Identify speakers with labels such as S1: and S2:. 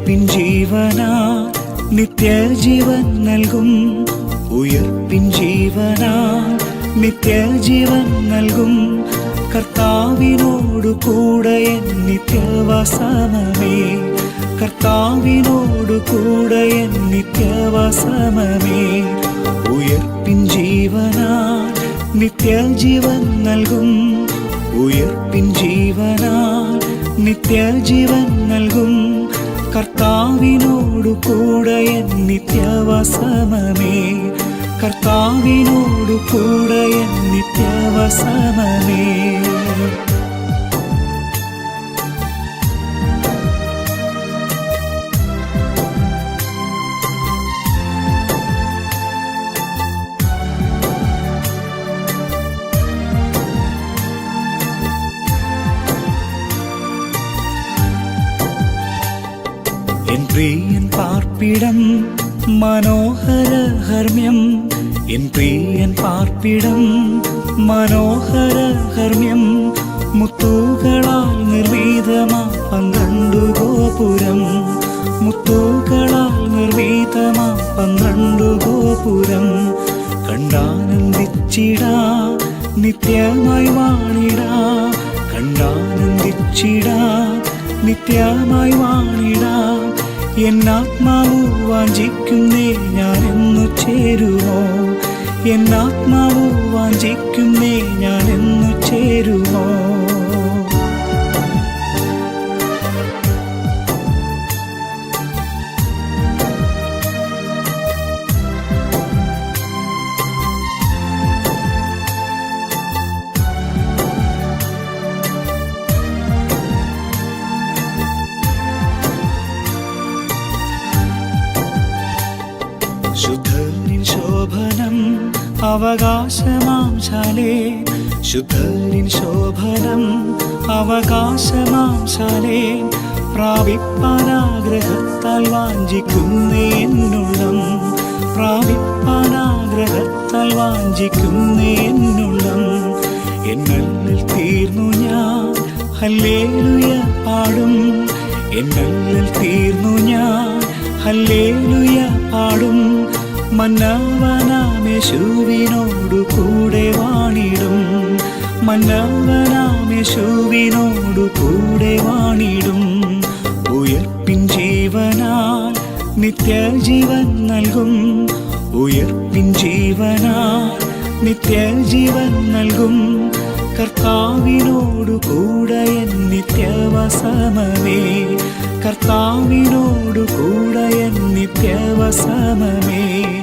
S1: ഉയർപ്പിൻ ജീവനാ നിത്യജീവൻ നൽകും. ഉയർപ്പിൻ ജീവനാ നിത്യജീവൻ നൽകും. കർത്താവിനോടു കൂടെ എൻ നിത്യവാസമേ. കർത്താവിനോടു കൂടെ എൻ നിത്യവാസമേ. ഉയർപ്പിൻ ജീവനാ നിത്യജീവൻ നൽകും. ഉയർപ്പിൻ ജീവനാ നിത്യജീവൻ നൽകും. കർത്താവിനോടു കൂടെ എൻ നിത്യവാസമേ. കർത്താവിനോടു കൂടെ എൻ നിത്യവാസമേ. എൻ പ്രിയൻ പാർപ്പിടം മനോഹര ഹർമ്മ്യം. എൻ പ്രിയൻ പാർപ്പിടം മനോഹര ഹർമ്മ്യം. മുത്തുകളാൽ നിർമ്മിതമാ 12 ഗോപുരം. മുത്തുകളാൽ നിർമ്മിതമാ 12 ഗോപുരം. കണ്ടാനന്ദിച്ചിടാ നിത്യമായി വാണിടാ. കണ്ടാനന്ദിച്ചിടാ നിത്യമായി വാണിടാ. എന്നാത്മാവു വാഞ്ചിക്കുന്നേ ഞാനെന്നു ചേരുമോ. എന്നാത്മാവു വാഞ്ചിക്കുന്നേ ഞാനെന്നു ചേരുമോ. ശുദ്ധനിൻ ശോഭനം അവകാശമാം ശാലേ. ശുദ്ധനിൻ ശോഭനം അവകാശമാം ശാലേ. പ്രാപിപ്പാനാഗ്രഹത്താൽ വാഞ്ചിക്കുന്നേ എന്നുള്ളം. പ്രാപിപ്പാനാഗ്രഹത്താൽ വാഞ്ചിക്കുന്നേ എന്നുള്ളം. എന്നല്ലിൽ തീർന്നു ഞാൻ ഹല്ലേലൂയ പാടും. എന്നല്ലിൽ തീർന്നു ഞാൻ ഹല്ലേലൂയ പാടും. മന്നവനാമേശുവിനോടു കൂടെ വാണിടും. മന്നവനാമേശുവിനോടു കൂടെ വാണിടും. ഉയർപ്പിൻ ജീവനാൽ നിത്യജീവൻ നൽകും. ഉയർപ്പിൻ ജീവനാൽ നിത്യജീവൻ നൽകും. കർത്താവിനോടു കൂടെ എൻ നിത്യവാസമേ. കർത്താവിനോടു കൂടെ എൻ നിത്യവാസമേ.